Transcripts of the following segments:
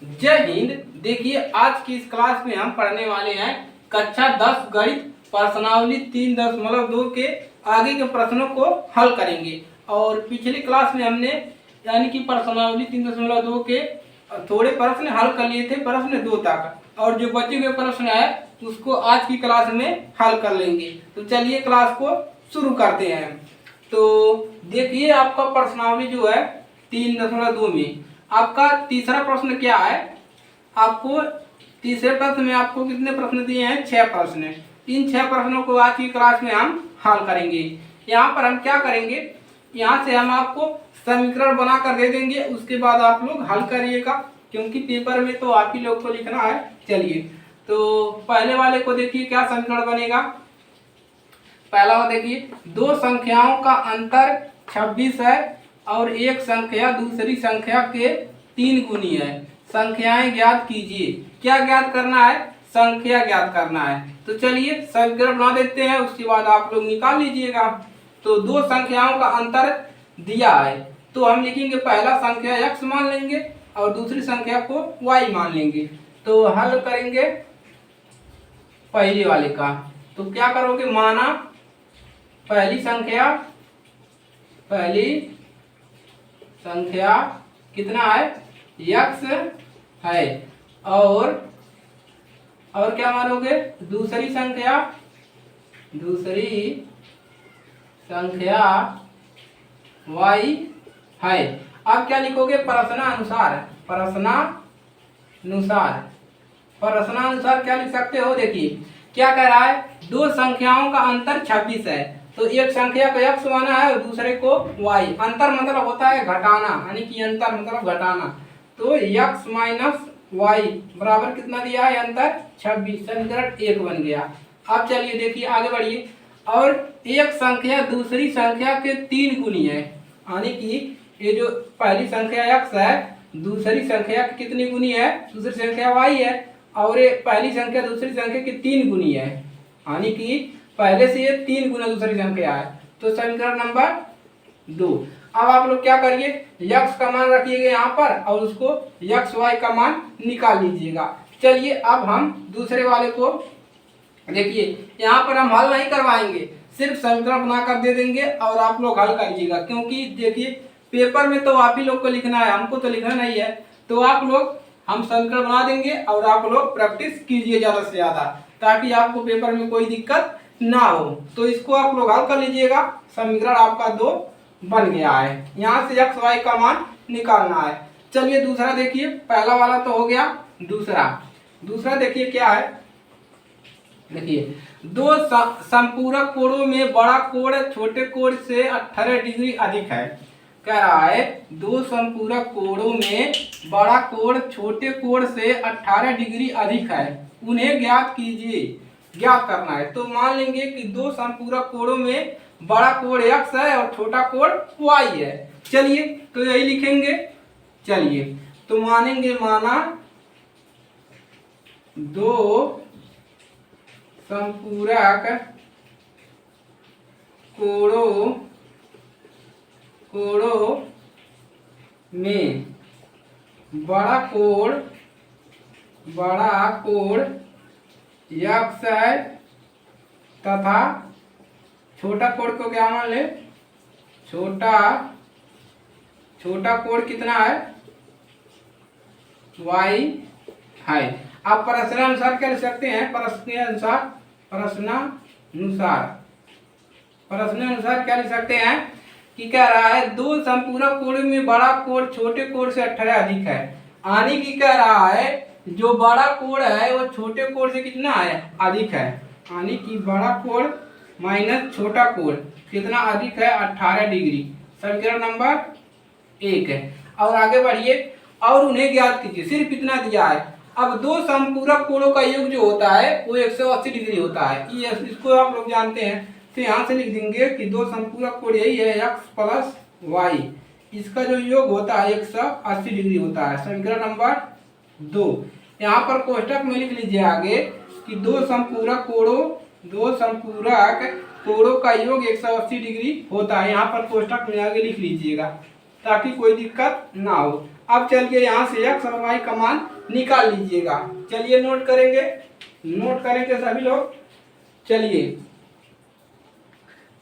जय हिंद। देखिए आज की इस क्लास में हम पढ़ने वाले हैं कक्षा 10 गणित प्रश्नावली 3.2 के आगे के प्रश्नों को हल करेंगे। और पिछली क्लास में हमने यानी कि प्रश्नावली 3.2 के थोड़े प्रश्न हल कर लिए थे, प्रश्न 2 तक, और जो बचे हुए प्रश्न है उसको आज की क्लास में हल कर लेंगे। तो चलिए क्लास को शुरू करते हैं। तो देखिए आपका प्रश्नावली जो है 3.2 में आपका तीसरा प्रश्न क्या है। आपको तीसरे प्रश्न में आपको कितने प्रश्न दिए हैं? 6 प्रश्न। इन 6 प्रश्नों को आज की क्लास में हम हल करेंगे। यहाँ पर हम क्या करेंगे, यहाँ से हम आपको समीकरण बना कर दे देंगे, उसके बाद आप लोग हल करिएगा, क्योंकि पेपर में तो आप ही लोग को लिखना है। चलिए तो पहले वाले को देखिए क्या समीकरण बनेगा। पहला देखिए, दो संख्याओं का अंतर 26 है और एक संख्या दूसरी संख्या के 3 गुनी है। संख्याएं ज्ञात कीजिए। क्या ज्ञात करना है? संख्या ज्ञात करना है। तो चलिए समीकरण बना देते हैं, उसके बाद आप लोग निकाल लीजिएगा। तो दो संख्याओं का अंतर दिया है तो हम लिखेंगे पहला संख्या x मान लेंगे और दूसरी संख्या को y मान लेंगे। तो हल करेंगे पहले वाले का। तो क्या करोगे, माना पहली संख्या कितना है? x है। और क्या मानोगे? दूसरी संख्या y है। अब क्या लिखोगे? प्रश्नानुसार क्या लिख सकते हो? देखिए क्या कह रहा है, दो संख्याओं का अंतर 26 है, तो एक संख्या को x माना है और दूसरे को y। अंतर मतलब होता है घटाना, यानी कि अंतर मतलब घटाना। तो x माइनस y बराबर कितना दिया है? अंतर 26। समीकरण 1 बन गया। अब चलिए देखिए आगे बढ़िए। और एक संख्या दूसरी संख्या के 3 गुनी है, यानी कि ये जो पहली संख्या x है दूसरी संख्या की कितनी गुनी है? दूसरी संख्या y है, और ये पहली संख्या दूसरी संख्या की 3 गुनी है, यानी कि पहले से ये 3 गुना दूसरी संख्या है। तो समीकरण नंबर 2। अब आप लोग क्या करिए, x का मान रखिएगा यहाँ पर और उसको x y का मान निकाल लीजिएगा। चलिए अब हम दूसरे वाले को देखिए, यहाँ पर हम हल नहीं करवाएंगे, सिर्फ समीकरण बनाकर दे देंगे और आप लोग हल करिएगा, क्योंकि देखिए पेपर में तो आप ही लोग को लिखना है, हमको तो लिखना नहीं है। तो आप लोग हम समीकरण बना देंगे और आप लोग प्रैक्टिस कीजिए ज़्यादा से ज़्यादा, ताकि आपको पेपर में कोई दिक्कत ना हो। तो इसको आप लोग हल कर लीजिएगा। समीकरण आपका 2 बन गया है। यहाँ से x y का मान निकालना है। चलिए दूसरा देखिए, पहला वाला तो हो गया। दूसरा देखिए क्या है। देखिए दो संपूरक कोणों में बड़ा कोण छोटे कोण से 18 डिग्री अधिक है। कह रहा है दो संपूरक कोणों में बड़ा कोण छोटे कोण से 18 डिग्री अधिक है, उन्हें ज्ञात कीजिए। ज्ञात करना है। तो मान लेंगे कि दो संपूरक कोणों में बड़ा कोण x है और छोटा कोण y है। चलिए तो यही लिखेंगे। चलिए तो माना दो संपूरक कोणों में बड़ा कोण x है तथा छोटा कोण को क्या मान ले? छोटा कोण कितना है? y है। आप प्रश्नानुसार क्या लिख सकते हैं? प्रश्नानुसार क्या लिख सकते हैं कि कह रहा है दो संपूरक कोण में बड़ा कोण छोटे कोण से 18 अधिक है, यानी कि कह रहा है जो बड़ा कोण है वो छोटे कोण से कितना है? अधिक है, यानी कि बड़ा कोण माइनस छोटा कोण कितना अधिक है? 18 डिग्री। समीकरण नंबर 1 है। और आगे बढ़िए, और उन्हें ज्ञात कीजिए। सिर्फ इतना दिया है। अब दो संपूरक कोणों का योग जो होता है वो 180 डिग्री होता है, ये इसको आप लोग जानते हैं। तो यहाँ से लिख देंगे कि दो संपूरक कोण यही है x प्लस y, इसका जो योग होता है 180 डिग्री होता है। समीकरण नंबर 2। यहाँ पर कोष्टक में लिख लीजिए आगे कि दो संपूरक कोणों का योग 180 डिग्री होता है। यहाँ पर कोष्टक में आगे लिख लीजिएगा ताकि कोई दिक्कत ना हो। अब चलिए यहाँ से x और y का मान निकाल लीजिएगा। चलिए नोट करेंगे सभी लोग। चलिए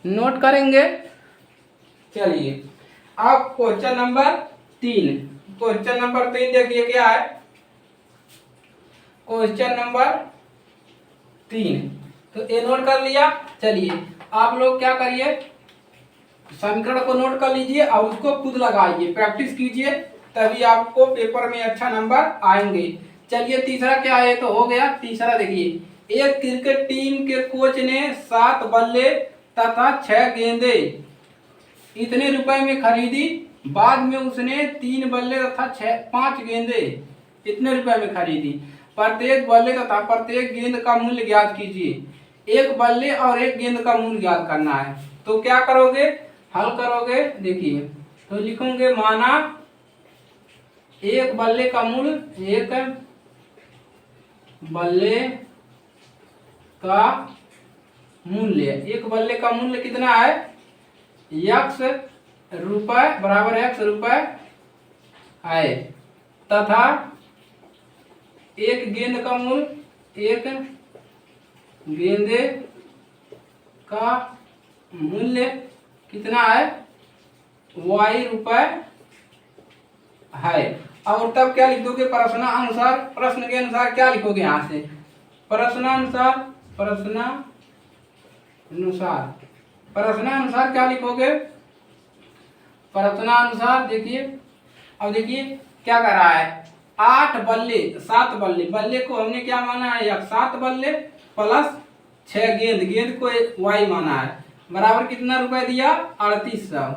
नोट करेंगे। चलिए अब क्वेश्चन नंबर 3 देखिए क्या है। क्वेश्चन नंबर 3 तो ये नोट कर लिया। चलिए आप लोग क्या करिए, समीकरण को नोट कर लीजिए और उसको खुद लगाइए, प्रैक्टिस कीजिए, तभी आपको पेपर में अच्छा नंबर आएंगे। चलिए तीसरा क्या है, तो हो गया। तीसरा देखिए, एक क्रिकेट टीम के कोच ने 7 बल्ले तथा 6 गेंदे इतने रुपए में खरीदी। बाद में उसने 3 बल्ले तथा 5 गेंदे इतने रुपए में खरीदी। प्रत्येक बल्ले तथा प्रत्येक गेंद का मूल्य ज्ञात कीजिए। एक बल्ले और एक गेंद का मूल्य ज्ञात करना है। तो क्या करोगे, हल करोगे। देखिए तो लिखोगे, माना एक बल्ले का मूल्य, एक बल्ले का मूल्य, एक बल्ले का मूल्य कितना है, x रुपए बराबर x रुपए है, तथा एक गेंद का मूल्य, एक गेंदे का मूल्य कितना है, y रुपए है। और तब क्या लिख दोगे, प्रश्नानुसार, प्रश्न के अनुसार क्या लिखोगे यहाँ से, प्रश्नानुसार क्या लिखोगे, प्रश्नानुसार। देखिए अब देखिए क्या कर रहा है, 8 बल्ले 7 बल्ले, बल्ले को हमने क्या माना है, 7 बल्ले प्लस 6 गेंद, गेंद को y माना है, बराबर कितना रुपए दिया, 3800।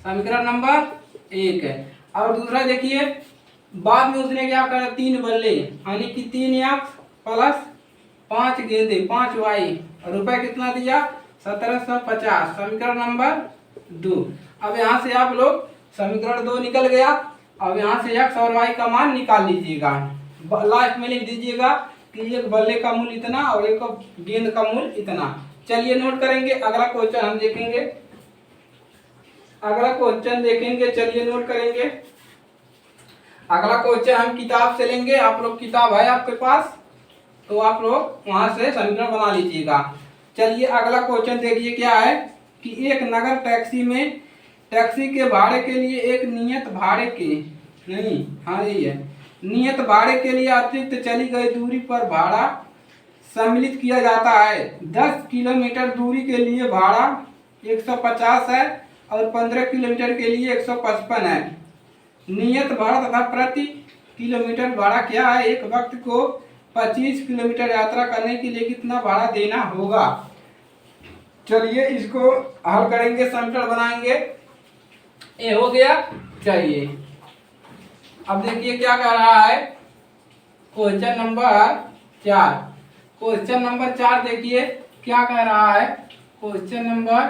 समीकरण नंबर 1 है। और दूसरा देखिए, बाद में उसने क्या करा, 3 बल्ले यानी कि 3x प्लस 5 गेंदे 5y, रुपए कितना दिया, 1750। समीकरण नंबर 2। अब यहाँ से आप लोग, समीकरण 2 निकल गया। अब यहाँ से x और y का मान निकाल लीजिएगा। लास्ट में लिख दीजिएगा कि एक बल्ले का मूल्य इतना और एक गेंद का मूल्य इतना। चलिए नोट करेंगे, अगला क्वेश्चन हम देखेंगे, चलिए नोट करेंगे। अगला क्वेश्चन हम किताब से लेंगे। आप लोग किताब है आपके पास, तो आप लोग वहां से समीकरण बना लीजिएगा। चलिए अगला क्वेश्चन देखिए क्या है कि एक नगर टैक्सी में टैक्सी के भाड़े के लिए एक नियत भाड़े के नियत भाड़े के लिए अतिरिक्त चली गई दूरी पर भाड़ा सम्मिलित किया जाता है। 10 किलोमीटर दूरी के लिए भाड़ा 150 है और 15 किलोमीटर के लिए 155 है। नियत भाड़ा तथा प्रति किलोमीटर भाड़ा क्या है, एक व्यक्ति को 25 किलोमीटर यात्रा करने के लिए कितना भाड़ा देना होगा। चलिए इसको हल करेंगे, समीकरण बनाएंगे। ये हो गया। चलिए अब देखिए क्या कह रहा है, क्वेश्चन नंबर 4 देखिए क्या कह रहा है, क्वेश्चन नंबर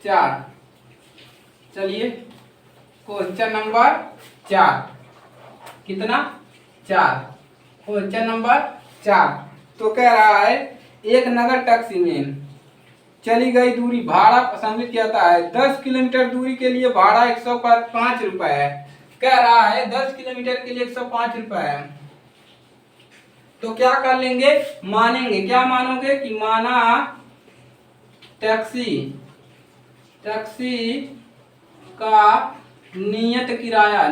4। चलिए क्वेश्चन नंबर 4 कितना, 4। क्वेश्चन नंबर 4 तो कह रहा है, एक नगर टैक्सी में चली गई दूरी भाड़ा सम्मिलित किया जाता है। 10 किलोमीटर दूरी के लिए भाड़ा 105 रुपए है। कह रहा है 10 किलोमीटर के लिए 105 रुपए है। तो क्या कर लेंगे, मानेंगे, क्या मानोगे कि माना टैक्सी का नियत किराया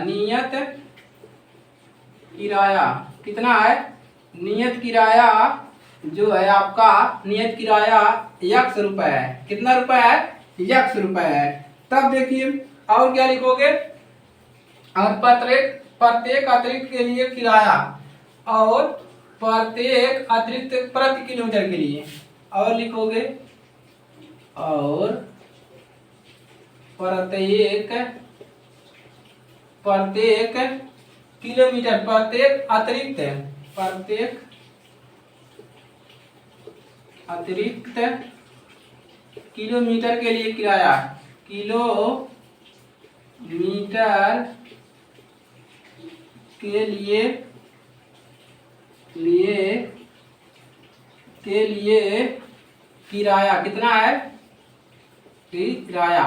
कितना है, नियत किराया जो है आपका, नियत किराया x रुपए है। कितना रुपए है, x रुपए है। तब देखिए और क्या लिखोगे, और प्रत्येक अतिरिक्त के लिए किराया, और प्रत्येक अतिरिक्त प्रति किलोमीटर के लिए, और लिखोगे, और प्रत्येक किलोमीटर, प्रत्येक अतिरिक्त किलोमीटर के लिए किराया, किलोमीटर के लिए किराया कितना है, किराया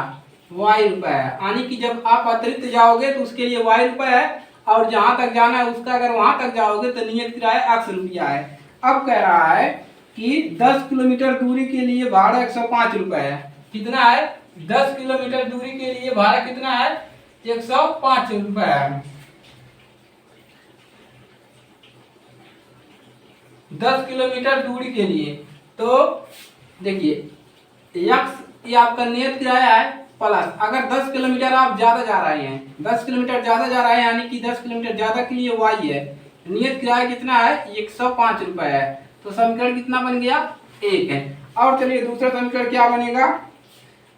वाई रुपए है, यानी कि जब आप अतिरिक्त जाओगे तो उसके लिए वाई रुपए है, और जहां तक जाना है उसका अगर वहां तक जाओगे तो नियत किराया एक्स रुपया है। अब कह रहा है कि 10 किलोमीटर दूरी के लिए भाड़ा 105 रुपए है। कितना है? 10 किलोमीटर दूरी के लिए भाड़ा कितना है? 105 रुपए है। 10 किलोमीटर दूरी के लिए तो देखिए यक्स ये आपका नियत किराया है, प्लस अगर 10 किलोमीटर आप ज्यादा जा रहे हैं, 10 किलोमीटर ज्यादा जा रहे हैं यानी कि 10 किलोमीटर ज्यादा के लिए वाई है, नियत किराया कितना है? 105 रुपए है। तो समीकरण कितना बन गया? 1 है। और चलिए दूसरा समीकरण क्या बनेगा?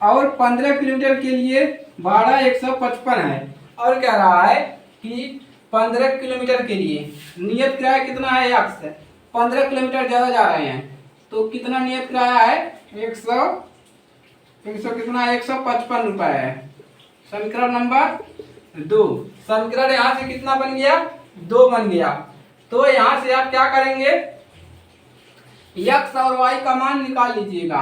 और 15 किलोमीटर के लिए भाड़ा 155 है, और कह रहा है कि 15 किलोमीटर के लिए नियत किराया कितना है? एक्स है। 15 किलोमीटर ज्यादा जा रहे हैं तो कितना नियत किराया है? 100 कितना? 155 रुपए है। समीकरण नंबर 2। समीकरण यहाँ से कितना बन गया? 2 बन गया। तो यहाँ से आप क्या करेंगे? एक्स और वाई का मान निकाल लीजिएगा।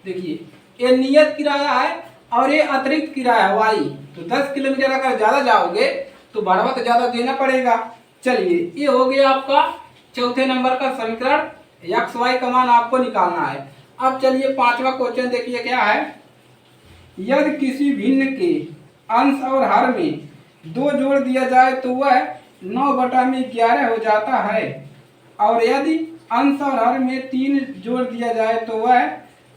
देखिए ये नियत किराया है और ये अतिरिक्त किराया है वाई, तो 10 किलोमीटर अगर ज्यादा जाओगे तो भाड़ा तो ज्यादा देना पड़ेगा। चलिए ये हो गया आपका चौथे नंबर का समीकरण, एक्स वाई का मान आपको निकालना है। अब चलिए पांचवा क्वेश्चन देखिए क्या है। यदि किसी भिन्न के अंश और हर में 2 जोड़ दिया जाए तो वह 9/11 हो जाता है, और यदि अंश और हर में 3 जोड़ दिया जाए तो वह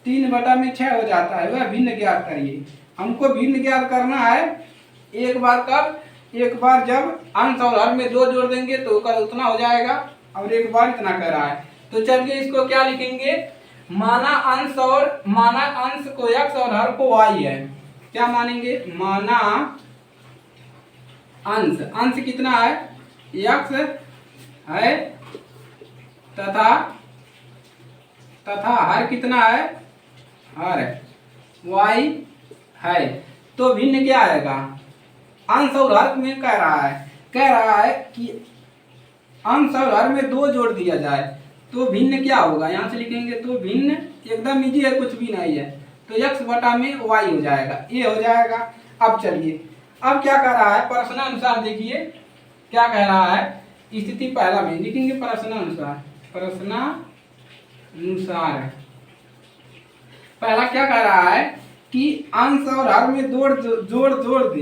3/6 हो जाता है। वह भिन्न ज्ञात करिए। हमको भिन्न ज्ञात करना है। एक बार कब? एक बार जब अंश और हर में 2 जोड़ देंगे तो कल उतना हो जाएगा, और एक बार इतना कर रहा है। तो चलिए इसको क्या लिखेंगे? माना अंश को एक्स और हर को वाई है। क्या मानेंगे? माना अंश कितना है? एक्स है, तथा हर कितना है? हर वाई है। तो भिन्न क्या आएगा? अंश और हर में कह रहा है कि अंश और हर में 2 जोड़ दिया जाए तो भिन्न क्या होगा? यहाँ से लिखेंगे तो भिन्न एकदम इजी है, कुछ भी नहीं है, तो x बटा में y हो जाएगा, ये हो जाएगा। अब चलिए अब क्या कह रहा है? प्रश्नानुसार देखिए क्या कह रहा है। स्थिति पहला में लिखेंगे प्रश्नानुसार। पहला क्या कह रहा है कि अंश और हर में जोड़ दे,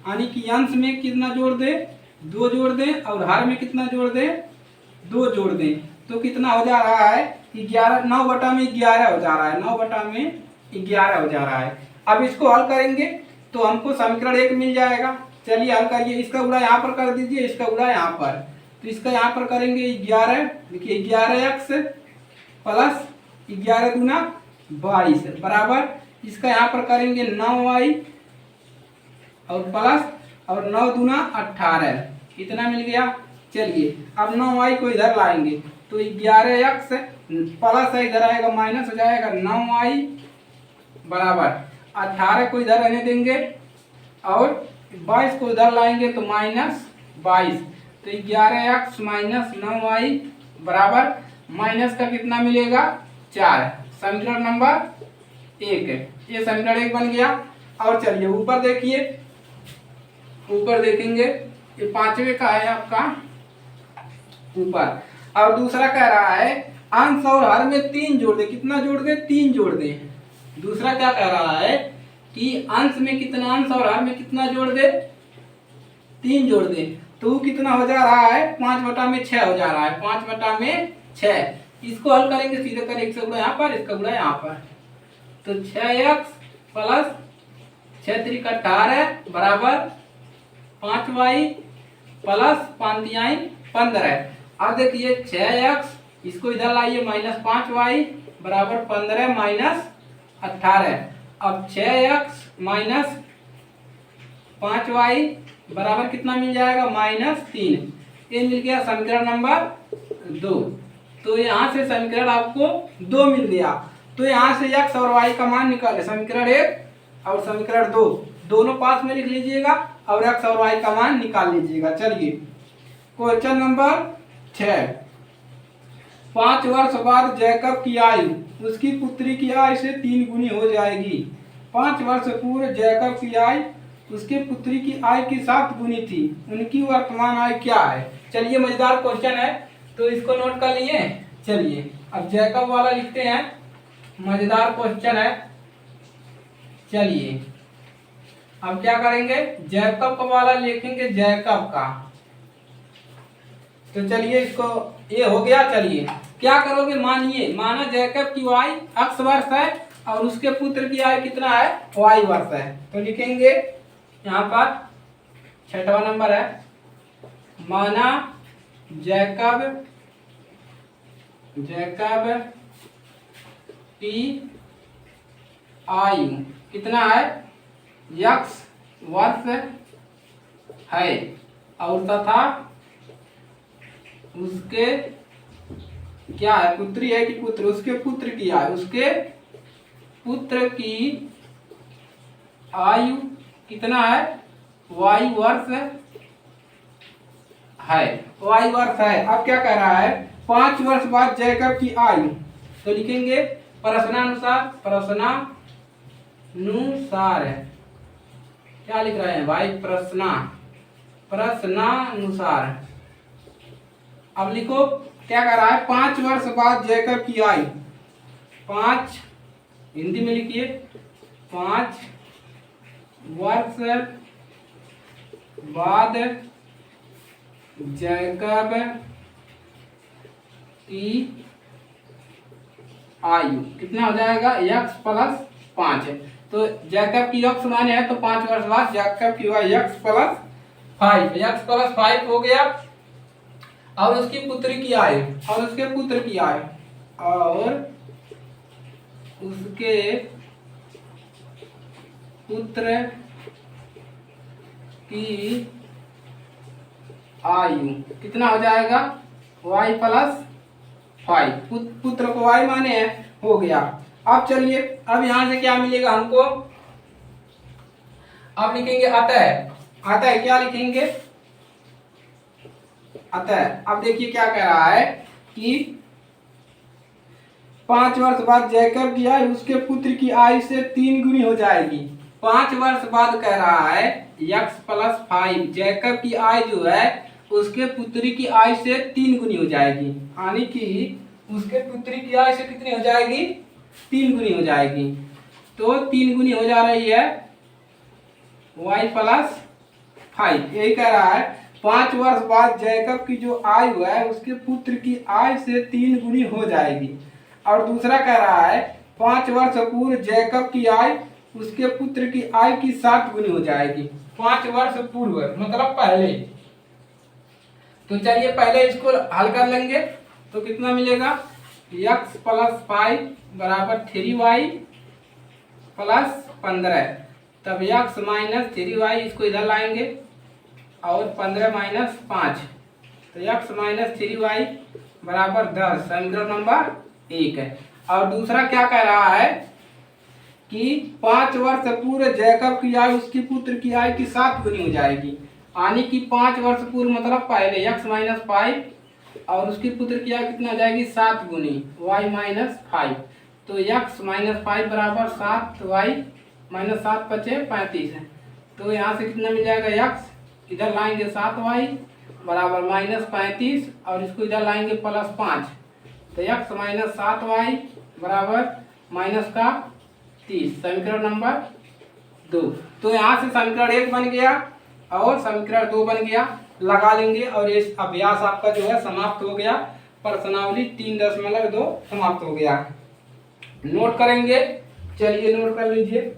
यानी कि अंश में कितना जोड़ दे? 2 जोड़ दे, और हर में कितना जोड़ दे? 2 जोड़ दे। तो कितना हो जा रहा है? 11, 9/11 हो जा रहा है। 9/11 हो जा रहा है। अब इसको हल करेंगे तो हमको समीकरण 1 मिल जाएगा। चलिए हल करिए। इसका गुणा यहाँ पर कर दीजिए, इसका गुणा यहाँ पर। तो इसका यहाँ पर करेंगे 11, देखिए 11x प्लस 11 दूना 22 बराबर, इसका यहाँ पर करेंगे 9y और प्लस और 9 दूना 18, कितना मिल गया? चलिए अब 9y को इधर लाएंगे तो 11x प्लस है, इधर आएगा माइनस हो जाएगा, 9y बराबर 18 को इधर रहने देंगे और 22 को इधर लाएंगे तो माइनस 22, तो 11x माइनस 9y बराबर माइनस का कितना मिलेगा? 4। समीकरण नंबर 1 है, ये समीकरण 1 बन गया। और चलिए ऊपर देखिए, ऊपर देखेंगे ये पांचवे का है आपका ऊपर। और दूसरा कह रहा है अंश और हर में 3 जोड़ दे। कितना जोड़ दे? 3 जोड़ दे। दूसरा क्या कह रहा है कि अंश में कितना, अंश और हर में कितना जोड़ दे? 3 जोड़ दे। तो कितना हो जा रहा है? 5/6 हो जा रहा है, 5/6। इसको हल करेंगे सीधे करेंगे, इसका गुणा यहाँ पर, इसका गुणा यहाँ पर, तो 6x प्लस 6 3 18 बराबर 5y प्लस 5 3 15। अब देखिए 6x, इसको इधर लाइए माइनस 5y बराबर 15 माइनस 18। अब 6x माइनस 5y बराबर कितना मिल जाएगा? -3। ये मिल गया समीकरण नंबर 2। तो यहाँ से समीकरण आपको 2 मिल गया। तो यहाँ से x और y का मान निकाले, समीकरण 1 और समीकरण 2 दोनों पास में लिख लीजिएगा और x और y का मान निकाल लीजिएगा। चलिए क्वेश्चन नंबर 6। 5 वर्ष बाद जैकब की आयु उसकी पुत्री की आयु से 3 गुनी हो जाएगी। 5 वर्ष पूर्व जैकब की आय उसके पुत्री की आय के साथ गुनी थी, उनकी वर्तमान आय क्या है। चलिए मजेदार क्वेश्चन है, तो इसको नोट कर लिए। चलिए अब जैकब वाला लिखते हैं, मजेदार क्वेश्चन है। चलिए अब क्या करेंगे, जैकब का वाला लिखेंगे, जैकब का। तो चलिए इसको, ये हो गया। चलिए क्या करोगे, मानिए माना जैकब की आय x वर्ष है और उसके पुत्र की आय कितना है, y वर्ष है। तो लिखेंगे यहाँ पर 6वां नंबर है, माना जैकब की आयु कितना है, x वर्ष है और तथा उसके क्या है, पुत्री है कि पुत्र, उसके पुत्र की आयु, उसके पुत्र की आयु कितना है, y वर्ष है, y वर्ष है। अब क्या कह रहा है, 5 वर्ष बाद जैकब की आयु, तो लिखेंगे प्रश्नानुसार, प्रश्नानुसार है, क्या लिख रहे हैं भाई, प्रश्नानुसार। अब लिखो क्या कर रहा है, 5 वर्ष बाद जैकब की आयु, 5 हिंदी में लिखिए, 5 वर्ष बाद जैकब की आयु कितना हो जाएगा, x प्लस 5 है। तो जैकब की x माने है, तो 5 वर्ष बाद जैकब की आयु x प्लस 5, x प्लस 5 हो गया। और उसकी पुत्री की आयु, और उसके पुत्र की आयु, और उसके पुत्र की आयु कितना हो जाएगा, y प्लस 5, पुत्र को y माने है, हो गया। अब चलिए, अब यहां से क्या मिलेगा हमको, अब लिखेंगे अतः क्या लिखेंगे, अतः। अब देखिए क्या कह रहा है कि 5 वर्ष बाद जैकब की आयु उसके पुत्र की आयु से 3 गुनी हो जाएगी। 5 वर्ष बाद कह रहा है x प्लस 5, जैकब की आयु जो है उसके पुत्री की आयु से 3 गुनी हो जाएगी, यानी कि उसके पुत्री की आयु से कितनी हो जाएगी, 3 गुनी हो जाएगी। तो 3 गुनी हो जा रही है y प्लस 5, यही कह रहा है 5 वर्ष बाद जैकब की जो आयु है उसके पुत्र की आयु से 3 गुनी हो जाएगी। और दूसरा कह रहा है 5 वर्ष पूर्व जैकब की आयु उसके पुत्र की आयु की 7 गुनी हो जाएगी। 5 वर्ष पूर्व मतलब पहले। तो चलिए पहले इसको हल कर लेंगे, तो कितना मिलेगा, x प्लस 5 बराबर 3y प्लस 15, तब x माइनस 3y, इसको इधर लाएंगे, और 15 माइनस 5, तो x माइनस 3y बराबर 10, समीकरण नंबर 1 है। और दूसरा क्या कह रहा है कि 5 वर्ष पूर्व जैकब की आयु उसकी पुत्र की आयु की 7 गुनी हो जाएगी, यानी कि 5 वर्ष पूर्व मतलब पहले x माइनस 5 और उसकी पुत्र की आयु कितना हो जाएगी, 7 गुनी y माइनस 5, तो x माइनस 5 बराबर 7y माइनस 7 पचे 35 है। तो यहाँ से कितना मिल जाएगा, x इधर लाएंगे 7y बराबर माइनस 35 और इसको इधर लाएंगे प्लस 5, तो x माइनस 7y बराबर माइनस का 30, समीकरण नंबर 2। तो यहाँ से समीकरण 1 बन गया और समीकरण 2 बन गया, लगा लेंगे और ये अभ्यास आपका जो है समाप्त हो गया। प्रश्नावली 3.2 समाप्त हो गया। नोट करेंगे, चलिए नोट कर लीजिए।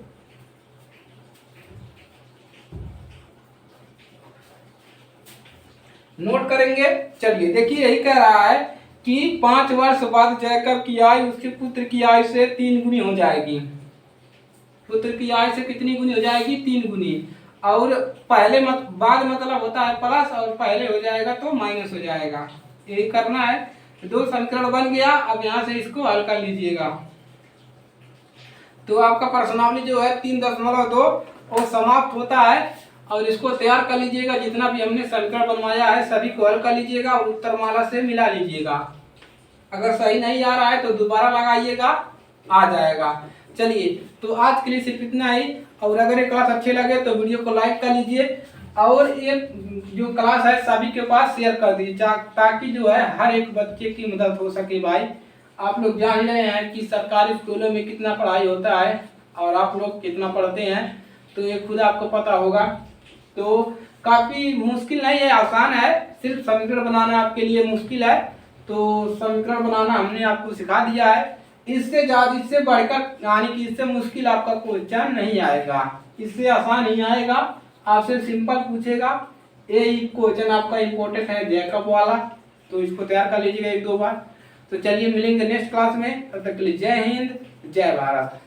नोट करेंगे, चलिए देखिए यही कह रहा है कि 5 वर्ष बाद जैकब की आयु उसके पुत्र की आयु से 3 गुनी हो जाएगी। पुत्र की आयु से कितनी गुनी हो जाएगी, 3 गुनी। और पहले बाद मतलब होता है प्लस, और पहले हो जाएगा तो माइनस हो जाएगा, यही करना है। 2 समीकरण बन गया। अब यहाँ से इसको हल कर लीजिएगा, तो आपका प्रश्नावली जो है 3.2 वो समाप्त होता है। और इसको तैयार कर लीजिएगा, जितना भी हमने समीकरण बनवाया है सभी को हल कर लीजिएगा और उत्तरमाला से मिला लीजिएगा। अगर सही नहीं आ रहा है तो दोबारा लगाइएगा, आ जाएगा। चलिए, तो आज के लिए सिर्फ इतना ही। और अगर ये क्लास अच्छे लगे तो वीडियो को लाइक कर लीजिए और ये जो क्लास है सभी के पास शेयर कर दीजिए, ताकि जो है हर एक बच्चे की मदद हो सके। भाई आप लोग जान रहे हैं कि सरकारी स्कूलों में कितना पढ़ाई होता है और आप लोग कितना पढ़ते हैं, तो ये खुद आपको पता होगा। तो काफ़ी मुश्किल नहीं है, आसान है, सिर्फ समीकरण बनाना आपके लिए मुश्किल है। तो समीकरण बनाना हमने आपको सिखा दिया है। इससे ज़्यादा, इससे बढ़कर यानी कि इससे मुश्किल आपका क्वेश्चन नहीं आएगा, इससे आसान ही आएगा। आपसे सिंपल पूछेगा। यही क्वेश्चन आपका इम्पोर्टेंट है जैकब वाला, तो इसको तैयार कर लीजिएगा 1-2 बार। तो चलिए मिलेंगे नेक्स्ट क्लास में, तब तक के लिए जय हिंद, जय भारत।